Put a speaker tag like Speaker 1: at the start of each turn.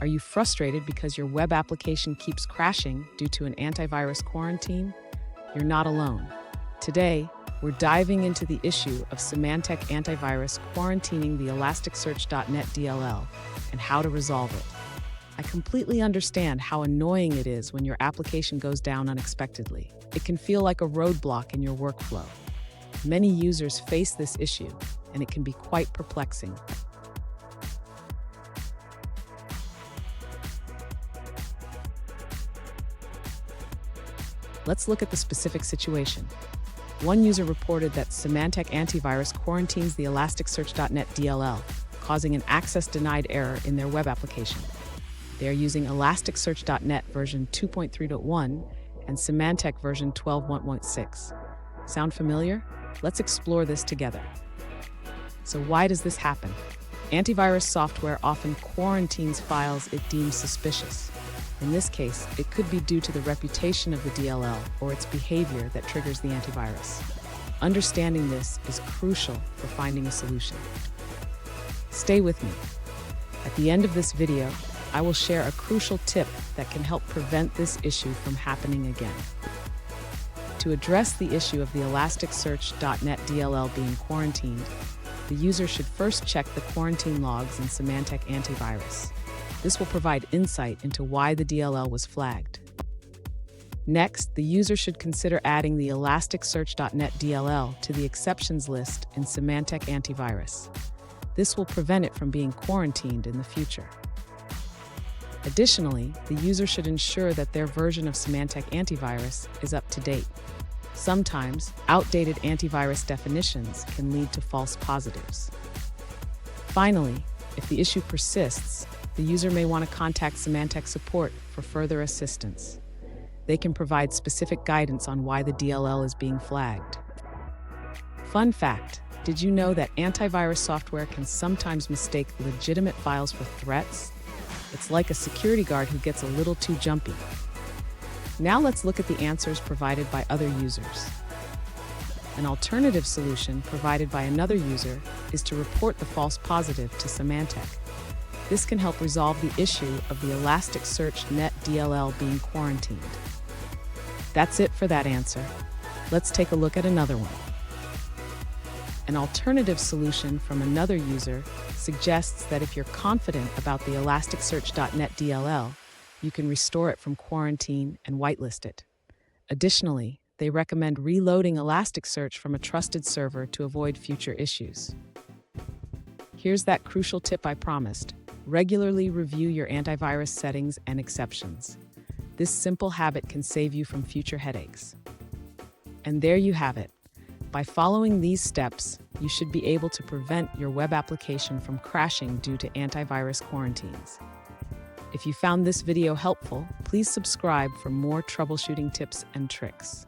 Speaker 1: Are you frustrated because your web application keeps crashing due to an antivirus quarantine? You're not alone. Today, we're diving into the issue of Symantec antivirus quarantining the ElasticSearch.net DLL and how to resolve it. I completely understand how annoying it is when your application goes down unexpectedly. It can feel like a roadblock in your workflow. Many users face this issue, and it can be quite perplexing. Let's look at the specific situation. One user reported that Symantec antivirus quarantines the ElasticSearch.net DLL, causing an access denied error in their web application. They are using ElasticSearch.net version 2.3.1 and Symantec version 12.1.6. Sound familiar? Let's explore this together. So why does this happen? Antivirus software often quarantines files it deems suspicious. In this case, it could be due to the reputation of the DLL or its behavior that triggers the antivirus. Understanding this is crucial for finding a solution. Stay with me. At the end of this video, I will share a crucial tip that can help prevent this issue from happening again. To address the issue of the ElasticSearch.net DLL being quarantined, the user should first check the quarantine logs in Symantec Antivirus. This will provide insight into why the DLL was flagged. Next, the user should consider adding the ElasticSearch.net DLL to the exceptions list in Symantec Antivirus. This will prevent it from being quarantined in the future. Additionally, the user should ensure that their version of Symantec Antivirus is up to date. Sometimes, outdated antivirus definitions can lead to false positives. Finally, if the issue persists, the user may want to contact Symantec support for further assistance. They can provide specific guidance on why the DLL is being flagged. Fun fact, did you know that antivirus software can sometimes mistake legitimate files for threats? It's like a security guard who gets a little too jumpy. Now let's look at the answers provided by other users. An alternative solution provided by another user is to report the false positive to Symantec. This can help resolve the issue of the ElasticSearch.net DLL being quarantined. That's it for that answer. Let's take a look at another one. An alternative solution from another user suggests that if you're confident about the ElasticSearch.net DLL, you can restore it from quarantine and whitelist it. Additionally, they recommend reloading Elasticsearch from a trusted server to avoid future issues. Here's that crucial tip I promised. Regularly review your antivirus settings and exceptions. This simple habit can save you from future headaches. And there you have it. By following these steps, you should be able to prevent your web application from crashing due to antivirus quarantines. If you found this video helpful, please subscribe for more troubleshooting tips and tricks.